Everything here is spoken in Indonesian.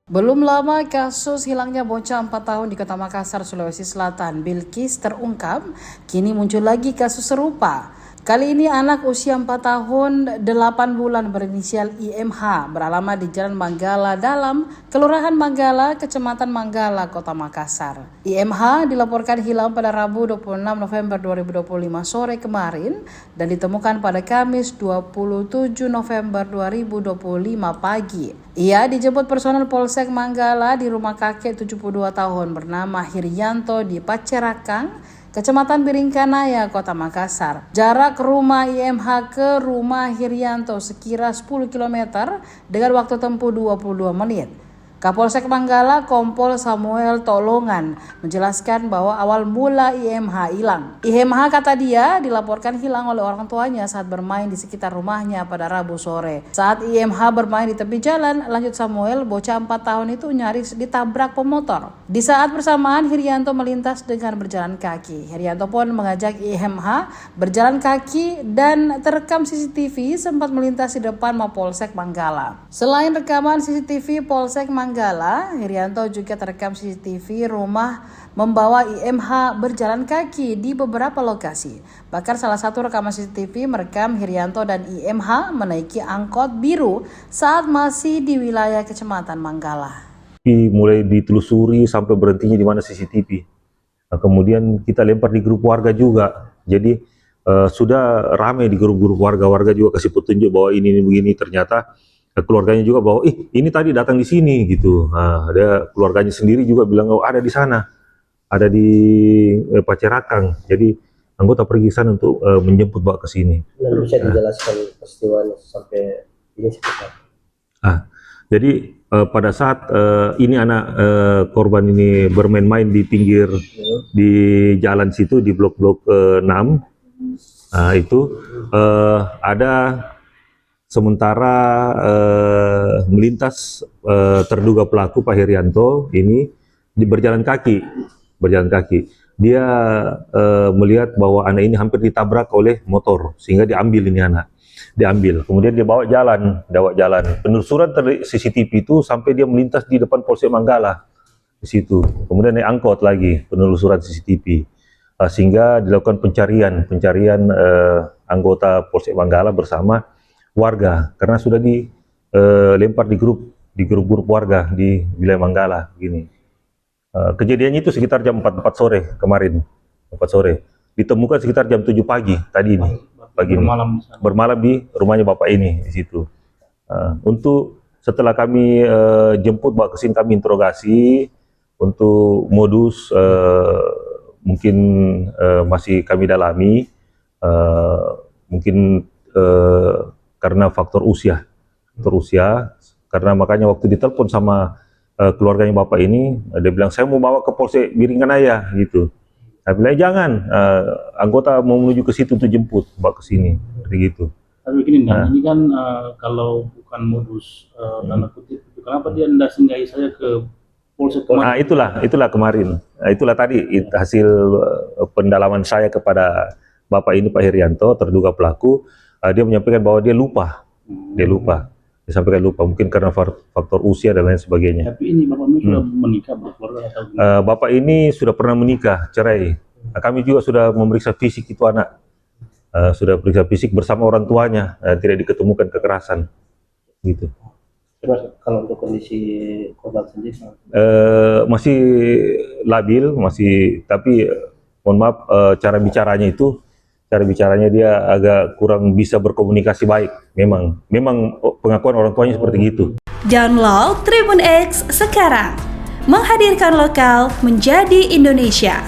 Belum lama kasus hilangnya bocah 4 tahun di Kota Makassar, Sulawesi Selatan, Bilqis terungkap. Kini muncul lagi kasus serupa. Kali ini anak usia 4 tahun 8 bulan berinisial IMH beralamat di Jalan Manggala Dalam, Kelurahan Manggala, Kecamatan Manggala, Kota Makassar. IMH dilaporkan hilang pada Rabu 26 November 2025 sore kemarin dan ditemukan pada Kamis 27 November 2025 pagi. Ia dijemput personel Polsek Manggala di rumah kakek 72 tahun bernama Hiryanto di Pacerakang, Kecamatan Biringkanaya, Kota Makassar. Jarak rumah IMH ke rumah Hiryanto sekira 10 km dengan waktu tempuh 22 menit. Kapolsek Manggala Kompol Samuel Tolongan menjelaskan bahwa awal mula IMH hilang. IMH kata dia dilaporkan hilang oleh orang tuanya saat bermain di sekitar rumahnya pada Rabu sore. Saat IMH bermain di tepi jalan, lanjut Samuel, bocah 4 tahun itu nyaris ditabrak pemotor. Di saat bersamaan Hiryanto melintas dengan berjalan kaki. Hiryanto pun mengajak IMH berjalan kaki dan terekam CCTV sempat melintas di depan Mapolsek Manggala. Selain rekaman CCTV Polsek Manggala, Hiryanto juga terekam CCTV rumah membawa IMH berjalan kaki di beberapa lokasi. Bahkan salah satu rekaman CCTV merekam Hiryanto dan IMH menaiki angkot biru saat masih di wilayah Kecamatan Manggala. Mulai ditelusuri sampai berhentinya di mana CCTV. Nah, kemudian kita lempar di grup warga juga. Jadi sudah ramai di grup-grup warga juga kasih petunjuk bahwa ini begini. Ternyata keluarganya juga bahwa ini tadi datang di sini gitu. Nah, ada keluarganya sendiri juga bilang oh ada di sana, ada di Pacerakang. Jadi anggota pergi sana untuk menjemput bawa ke sini. Bisa dijelaskan peristiwanya sampai ini sekitar? Jadi pada saat ini anak korban ini bermain-main di pinggir di jalan situ di blok-blok 6, nah itu ada sementara melintas terduga pelaku Pak Hiryanto ini berjalan kaki. Dia melihat bahwa anak ini hampir ditabrak oleh motor sehingga diambil ini anak. Kemudian dia bawa jalan. Penelusuran CCTV itu sampai dia melintas di depan Polsek Manggala di situ. Kemudian naik angkot lagi penelusuran CCTV sehingga dilakukan pencarian anggota Polsek Manggala bersama warga karena sudah dilempar di grup warga di wilayah Manggala gini. Kejadiannya itu sekitar jam 4 sore kemarin. 4 sore. Ditemukan sekitar jam 7 pagi tadi ini. Bermalam di rumahnya bapak ini di situ. Untuk setelah kami jemput bawa ke sini, kami interogasi untuk modus mungkin masih kami dalami, mungkin karena faktor usia, karena makanya waktu ditelepon sama keluarganya bapak ini, dia bilang saya mau bawa ke Polsek Biringkanaya gitu. Saya bilang jangan, anggota mau menuju ke situ untuk jemput, bawa ke sini, gitu. Tapi begini, ini kan kalau bukan modus tanda kutip, kenapa dia tidak singgahi saya ke Polsek kemarin? Nah itulah kemarin, itulah tadi hasil pendalaman saya kepada bapak ini Pak Hiryanto, terduga pelaku. Dia menyampaikan bahwa dia lupa, dia sampaikan lupa, mungkin karena faktor usia dan lain sebagainya. Tapi ini bapak ini sudah menikah berkeluarga atau bapak ini sudah pernah menikah, cerai. Nah, kami juga sudah memeriksa fisik itu anak, sudah periksa fisik bersama orang tuanya, tidak diketemukan kekerasan, gitu. Terus kalau untuk kondisi korban sendiri? Masih labil, tapi mohon maaf cara bicaranya dia agak kurang bisa berkomunikasi baik. Memang pengakuan orang tuanya seperti itu. Download Tribun X sekarang, menghadirkan lokal menjadi Indonesia.